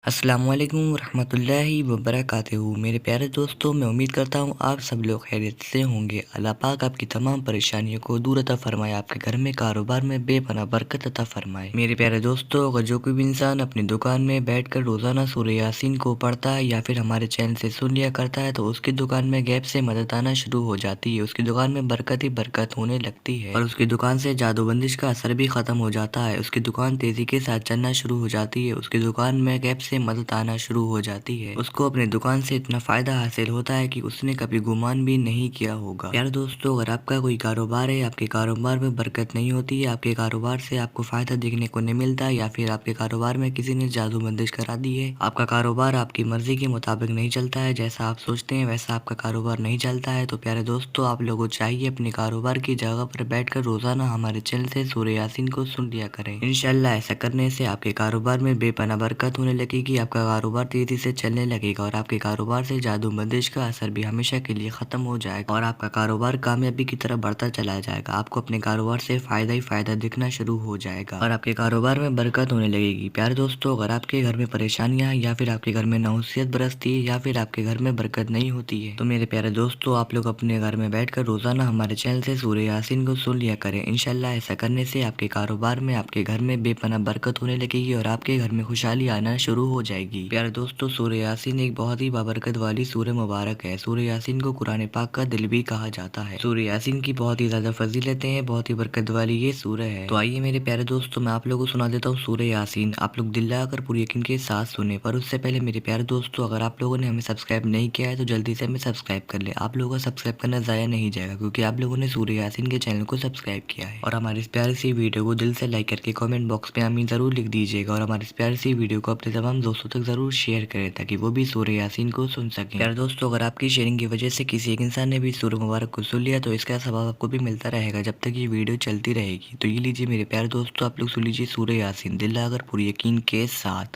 अस्सलामुअलैकुम रहमतुल्लाहि वबरकातुहू। मेरे प्यारे दोस्तों, मैं उम्मीद करता हूँ आप सब लोग खैरियत से होंगे। अल्लाह पाक आपकी तमाम परेशानियों को दूर अता फरमाए, आपके घर में कारोबार में बेपनाह बरकत अता फरमाए। मेरे प्यारे दोस्तों, अगर जो कोई भी इंसान अपनी दुकान में बैठकर रोज़ाना सूरह यासीन को पढ़ता है या फिर हमारे चैनल से सुन लिया करता है तो उसकी दुकान में गैप से मदद आना शुरू हो जाती है। उसकी दुकान में बरकत ही बरकत होने लगती है और उसकी दुकान से जादू बंदिश का असर भी ख़त्म हो जाता है। उसकी दुकान तेज़ी के साथ चलना शुरू हो जाती है। उसकी दुकान में गैप से मदद आना शुरू हो जाती है। उसको अपनी दुकान से इतना फायदा हासिल होता है कि उसने कभी गुमान भी नहीं किया होगा। यार दोस्तों, अगर आपका कोई कारोबार है, आपके कारोबार में बरकत नहीं होती है, आपके कारोबार से आपको फायदा देखने को नहीं मिलता, या फिर आपके कारोबार में किसी ने जादू बंदिश करा दी है, आपका कारोबार आपकी मर्जी के मुताबिक नहीं चलता है, जैसा आप सोचते हैं वैसा आपका कारोबार नहीं चलता है, तो प्यारे दोस्तों, आप लोगों को चाहिए अपने कारोबार की जगह पर बैठकर रोजाना हमारे चैनल से सूरह यासीन को सुन लिया करें। इंशाल्लाह ऐसा करने से आपके कारोबार में बेपनाह बरकत होने लगेगी, आपका कारोबार तेजी से चलने लगेगा और आपके कारोबार से जादू बंदिश का असर भी हमेशा के लिए खत्म हो जाएगा और आपका कारोबार कामयाबी की तरफ बढ़ता चला जाएगा। आपको अपने कारोबार से फायदा ही फायदा दिखना शुरू हो जाएगा और आपके कारोबार में बरकत होने लगेगी। प्यारे दोस्तों, अगर आपके घर में परेशानियां या फिर आपके घर में नहुसियत बरसती है या फिर आपके घर में बरकत नहीं होती है, तो मेरे प्यारे दोस्तों, आप लोग अपने घर में बैठकर रोजाना हमारे चैनल से सूरह यासीन को सुन लिया करें। इंशाल्लाह ऐसा करने से आपके कारोबार में, आपके घर में बेपनाह बरकत होने लगेगी और आपके घर में खुशहाली आना शुरू हो जाएगी। प्यारे दोस्तों, सूरह यासीन एक बहुत ही बाबरकत वाली सूरह मुबारक है। सूरह यासीन को कुरान पाक का दिल भी कहा जाता है। सूरह यासीन की बहुत ही ज्यादा फजीलतें हैं, बहुत ही बरकत वाली ये सूरह है। तो आइए मेरे प्यारे दोस्तों, मैं आप लोगों को सुना देता हूँ सूरह यासीन। आप लोग दिल लगाकर पूरी यकीन के साथ सुने, पर उससे पहले मेरे प्यारे दोस्तों, अगर आप लोगों ने हमें सब्सक्राइब नहीं किया है तो जल्दी से हमें सब्सक्राइब कर ले। आप लोगों का सब्सक्राइब करना जाया नहीं जाएगा क्योंकि आप लोगों ने सूरह यासीन के चैनल को सब्सक्राइब किया है। और हमारी इस प्यारी सी वीडियो को दिल से लाइक करके कमेंट बॉक्स में आमीन जरूर लिख दीजिएगा और हमारी इस प्यारी सी वीडियो को अपने तमाम दोस्तों तक जरूर शेयर करें ताकि वो भी सूरह यासीन को सुन सकें। प्यारे दोस्तों, अगर आपकी शेयरिंग की वजह से किसी एक इंसान ने भी सूरह मुबारक को सुन लिया तो इसका सवाब आपको भी मिलता रहेगा जब तक ये वीडियो चलती रहेगी। तो ये लीजिए मेरे प्यारे दोस्तों, आप लोग सुन लीजिए सूरह यासीन दिल लगाकर पूरी यकीन के साथ।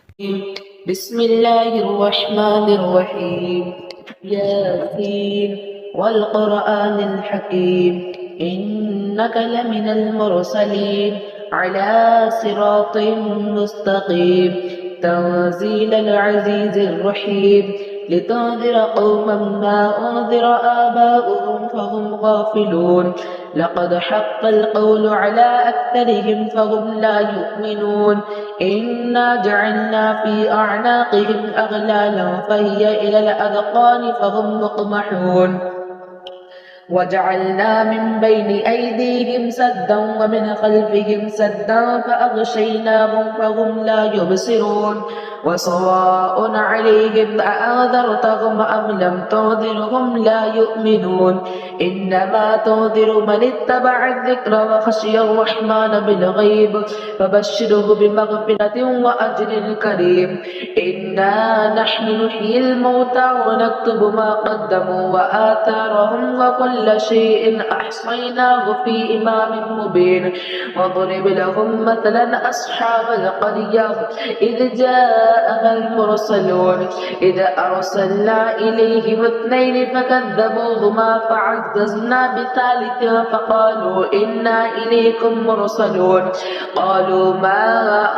बिस्मिल्लाहिर्रहमानिर्रहीम। यासीन वल क़ुरआनिल हकीम इन्नका लमिनल मुरसलीन अला सिरातिम मुस्तक़ीम तंज़ीलल अज़ीज़िर रहीम लितुन्ज़िर क़ौमन मा उन्ज़िर आबाउहुम फ़हुम गाफ़िलून लक़द हक़्क़ल क़ौलु अला अक्तरिहिम फ़हुम ला युमिनून इन्ना जअलना फ़ी अअनाक़िहिम अग़लालन फ़हिय इलल अज़क़ानि फ़हुम मुक़महून वजअलना मिन बैनि ऐदीहिम सद्दन व मिन ख़ल्फ़िहिम सद्दन फ़अग़शयनाहुम फ़हुम ला युबसिरून वसवाअन अलैहिम अअन्ज़रतहुम अम लम तुन्ज़िरहुम ला युमिनून इन्नमा तुन्ज़िरु मन इत्तबअ अज़्ज़िक्र व ख़शिय अर्रहमान बिलग़ैब फ़बश्शिरहु बिमग़फ़िरतिन व अज्रिन करीम इन्ना नहनु नुह्यिल मौता व नक्तुबु मा क़द्दमू व आथारहुम व कुल्ल शैइन अहसैनाहु फ़ी इमामिन मुबीन वضرب لهم مثلا أصحاب القرية إذ جاءها المرسلون إذ أرسلنا إليهم اثنين فكذبوهما فعززنا بثالث فقالوا إنا إليكم مرسلون قالوا ما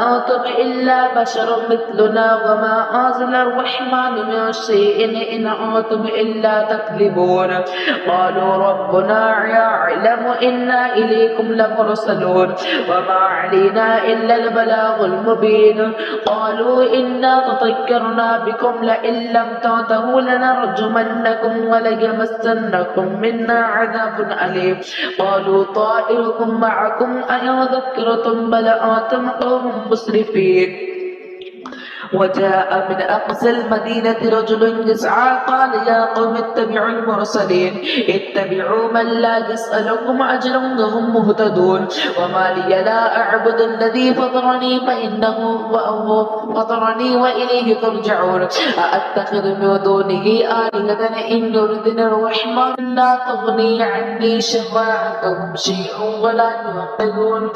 أنتم إلا بشر مثلنا وما أنزل الرحمن من شيء إن أنتم إلا تكذبون قالوا ربنا يعلم إنا إليكم لمرسلون وما علينا إلا البلاغ المبين قالوا إنا تطيرنا بكم لئن لم تنتهوا لنرجمنكم وليمسنكم منا عذاب أليم قالوا طائركم معكم أئن ذكرتم بل أنتم قوم مسرفين وجاء من أقصى المدينة رجل يسعى قال يا قوم اتبعوا المرسلين اتبعوا من لا يسألكم أجرا وهم مهتدون وما لي لا أعبد الذي فطرني فإنه فطرني وإليه ترجعون أأتخذ من دونه آلهة إن يردني الرحمن لا تغني عني شفاعتهم شيئا ولا ينقذون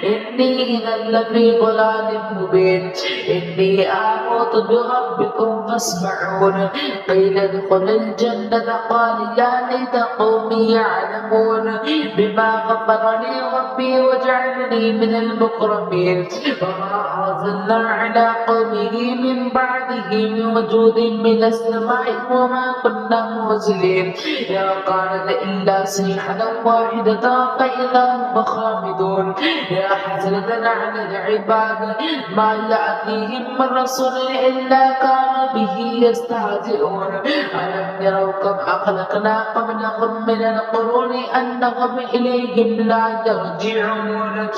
إني إذا لفي ضلال مبين إني آمنت بربكم تسمعون قيل ادخل الجنة قال يا ليت قومي يعلمون بما غفر لي ربي وجعلني من المكرمين وما أرسلنا على قومه من بعده من وجود من السماء وما كنا مرسلين يا كانت إلا صيحة واحدة فإذا هم خامدون يا حسرة على العباد ما يأتيهم من رسول إلا كانوا به يستهزئون ألم يروا كم أخلقنا قبلهم من القرون أنهم إليهم لا يرجعون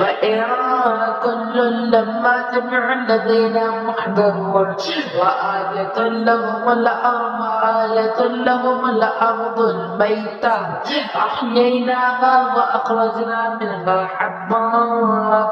وإن كل لما جميع الذين محضرون وآية لهم الأرض الميتة أحييناها وأخرجنا منها حبا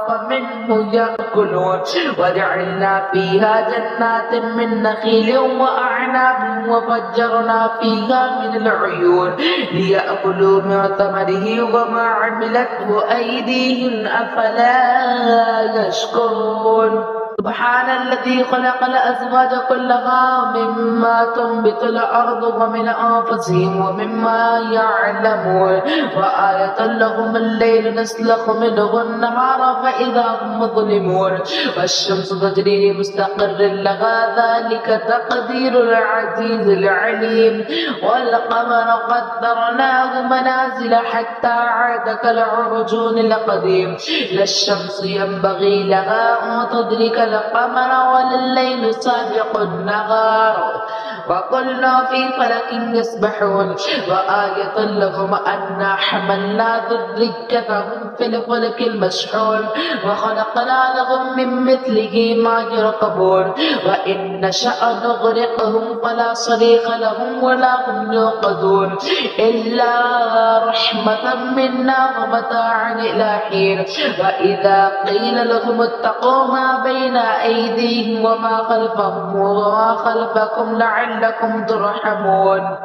فمنه يأكلون وجعلنا فيها جنات من نخيل وأعناب وفجرنا فيها من العيون ليأكلوا من ثمره وما عملته أيديهم أفلا يشكرون سبحان الذي خلق الأزواج كلها مما تنبت الأرض ومن أنفسهم ومما يعلمون وآية لهم الليل نسلخ منه النهار فإذا هم مظلمون والشمس تجري لمستقر لها ذلك تقدير العزيز العليم والقمر قدرناه منازل حتى عاد كالعرجون القديم لا الشمس ينبغي لها أن تدرك القمر ولا الليل سابق النهار وكلنا في فلك يسبحون وآية لهم أنا حملنا ذريتهم في الفلك المشحون وخلقنا لهم من مثله ما يركبون وإن نشأ نغرقهم فلا صريخ لهم ولا هم يوقظون إلا رحمة منا ومتاعا إلى حين وإذا قيل لهم اتقوا ما بين أيديهم وما خلفكم لعلكم ترحمون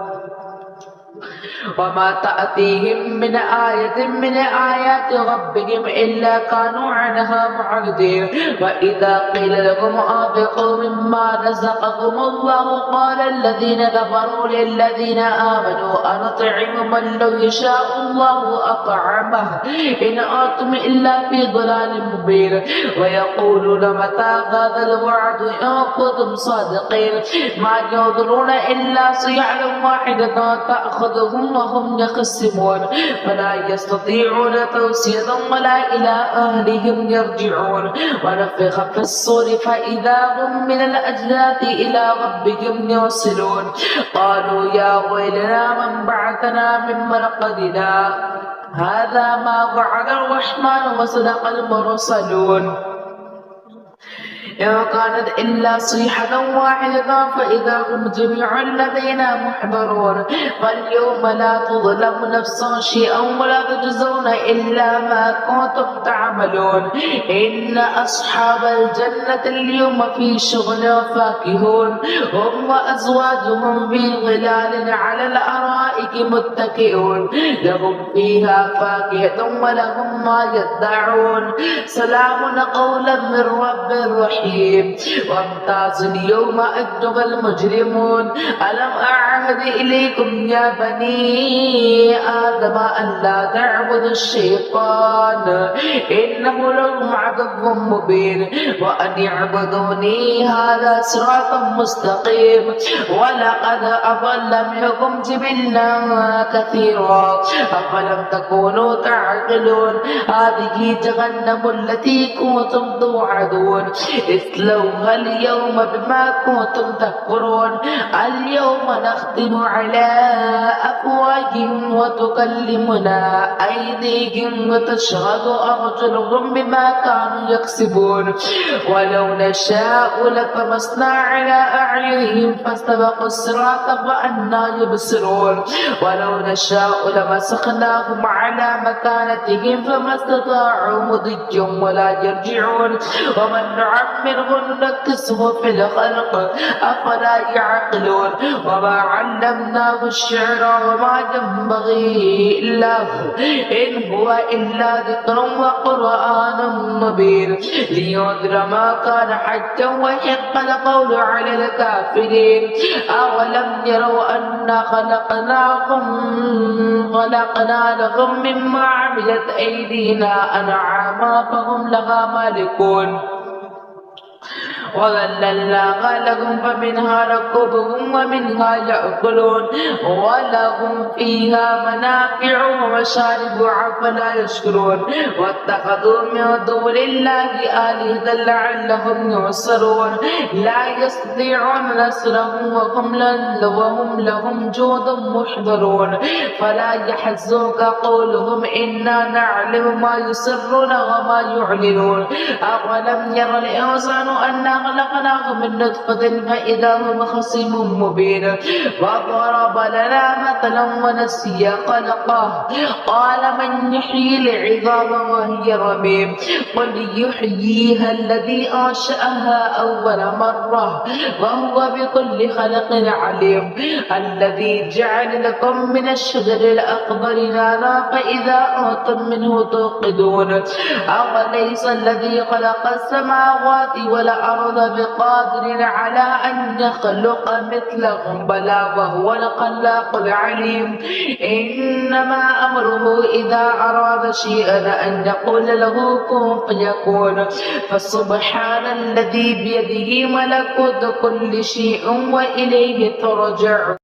وما تأتيهم من آية من آيات ربهم إلا كانوا عنها معرضين وإذا قيل لهم أنفقوا مما رزقكم الله قال الذين كفروا للذين آمنوا أنطعم من لو يشاء الله أطعمه إن أنتم إلا في ضلال مبين ويقولون متى هذا الوعد إن كنتم صادقين ما ينظرون إلا صيحة واحدة تأخذهم وهم يخصمون فلا يستطيعون توصية ولا إلى أهلهم يرجعون ونفخ في الصور فإذا هم من الأجداث إلى ربهم يوصلون قالوا يا ويلنا من بعثنا من مرقدنا هذا ما وعد الرحمن وصدق المرسلون إن كانت إلا صيحة واحدة فإذا هم جميع لدينا محضرون فاليوم لا تظلم نفس شيئا ولا تجزون إلا ما كنتم تعملون إن أصحاب الجنة اليوم في شغل فاكهون هم وأزواجهم في ظلال على الأرائك متكئون لهم فيها فاكهة ولهم ما يدعون سلام قولا من رب رحيم وامتاز اليوم أيها المجرمون ألم أعهد إليكم يا بني آدم أن لا تعبدوا الشيطان إنه لكم عدو مبين وأن اعبدوني هذا صراط مستقيم ولقد أضل منكم جبلا كثيرا أفلم تكونوا تعقلون هذه جهنم التي كنتم توعدون اصلوها اليوم بما كنتم تكفرون اليوم نختم على أفواههم وتكلمنا أيديهم وتشهد أرجلهم بما كانوا يكسبون ولو نشاء لطمسنا على أعينهم فاستبقوا الصراط فأنى يبصرون ولو نشاء لمسخناهم على مكانتهم فما استطاعوا مضيا ولا يرجعون ومن نعمره نعمره ننكسه في الخلق أفلا يعقلون وما علمناه الشعر وما ينبغي له إن هو إلا ذكر وقرآن مبين لينذر ما كان حجا ويحق القول على الكافرين أولم يروا أنا خلقنا لهم مما عملت أيدينا أنعاما فهم لها مالكون وذللناها لهم فمنها ركوبهم ومنها يأكلون ولهم فيها منافع ومشارب أفلا يشكرون واتخذوا من دون الله آلهة لعلهم ينصرون لا يستطيعون نصرهم وهم لهم جند محضرون فلا يحزنك قولهم إنا نعلم ما يسرون وما يعلنون أولم ير الإنسان أنا خلقناه من نطفة فإذا هو خصيم مبين وضرب لنا مثلا ونسي خلقه قال من يحيي العظام وهي رميم قل يحييها الذي أنشأها أول مرة وهو بكل خلق عليم الذي جعل لكم من الشجر الأخضر نارا فإذا أنتم منه توقدون أوليس الذي خلق السماوات والأرض بقادر على أن يخلق مثلهم بلى وهو الخلاق العليم إنما أمره إذا أراد شيئا أن يقول له كن فيكون فسبحان الذي بيده ملكوت كل شيء وإليه ترجع